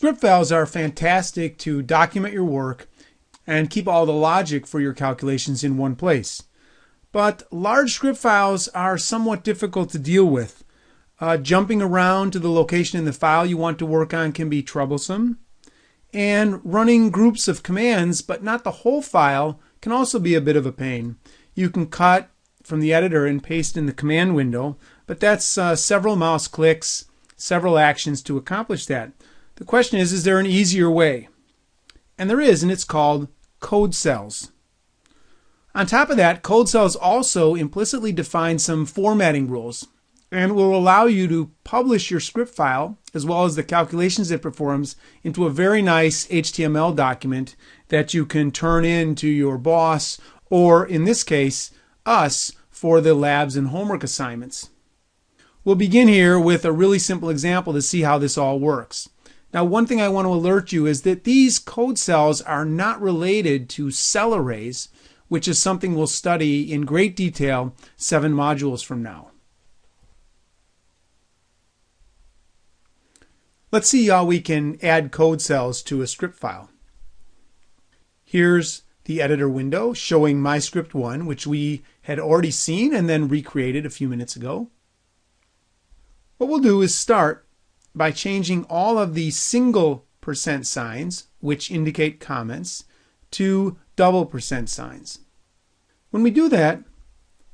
Script files are fantastic to document your work and keep all the logic for your calculations in one place. But large script files are somewhat difficult to deal with. Jumping around to the location in the file you want to work on can be troublesome. And running groups of commands, but not the whole file, can also be a bit of a pain. You can cut from the editor and paste in the command window, but that's several mouse clicks, several actions to accomplish that. The question is there an easier way? And there is, and it's called code cells. On top of that, code cells also implicitly define some formatting rules and will allow you to publish your script file as well as the calculations it performs into a very nice HTML document that you can turn in to your boss, or in this case, us, for the labs and homework assignments. We'll begin here with a really simple example to see how this all works. Now, one thing I want to alert you is that these code cells are not related to cell arrays, which is something we'll study in great detail 7 modules from now. Let's see how we can add code cells to a script file. Here's the editor window showing my script 1, which we had already seen and then recreated a few minutes ago. What we'll do is start by changing all of the single % signs, which indicate comments, to double % signs. When we do that,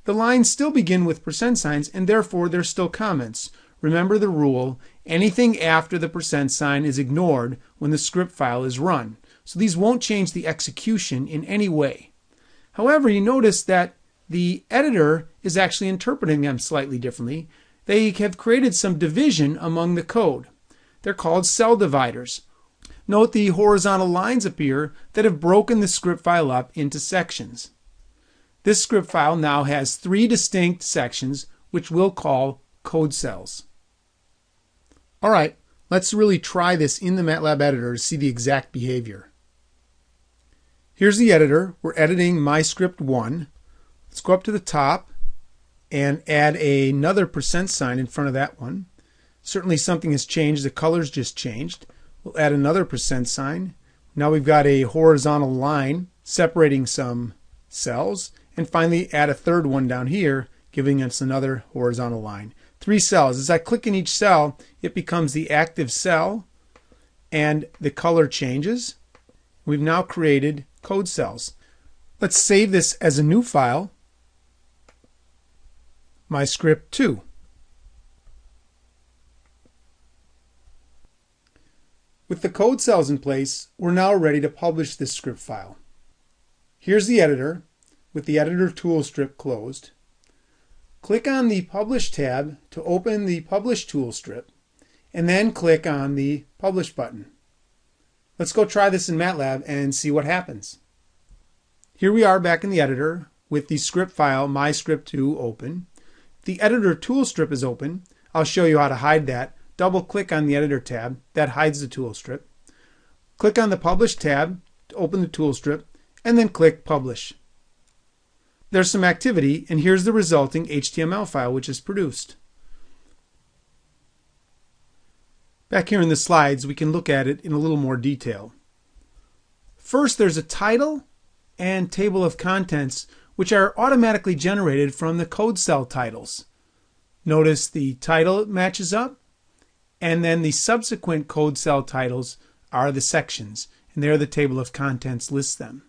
the lines still begin with % signs, and therefore they're still comments. Remember the rule, anything after the % sign is ignored when the script file is run. So these won't change the execution in any way. However, you notice that the editor is actually interpreting them slightly differently. They have created some division among the code. They're called cell dividers. Note the horizontal lines appear that have broken the script file up into sections. This script file now has 3 distinct sections, which we'll call code cells. All right, let's really try this in the Matlab Editor to see the exact behavior. Here's the editor. We're editing my script 1. Let's go up to the top and add another % sign in front of that one. Certainly something has changed. The colors just changed. We'll add another % sign. Now we've got a horizontal line separating some cells. And finally add a third one down here, giving us another horizontal line. 3 cells. As I click in each cell, it becomes the active cell and the color changes. We've now created code cells. Let's save this as a new file. My script 2. With the code cells in place, we're now ready to publish this script file. Here's the editor with the editor tool strip closed. Click on the Publish tab to open the Publish tool strip, and then click on the Publish button. Let's go try this in Matlab and see what happens. Here we are back in the editor with the script file MyScript2 open. The editor tool strip is open. I'll show you how to hide that. Double click on the editor tab. That hides the tool strip. Click on the Publish tab to open the tool strip, and then click Publish. There's some activity, and here's the resulting HTML file which is produced. Back here in the slides, we can look at it in a little more detail. First, there's a title and table of contents which are automatically generated from the code cell titles. Notice the title matches up, and then the subsequent code cell titles are the sections, and there the table of contents lists them.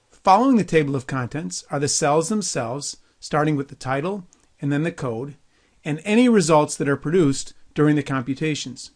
Following the table of contents are the cells themselves, starting with the title and then the code, and any results that are produced during the computations.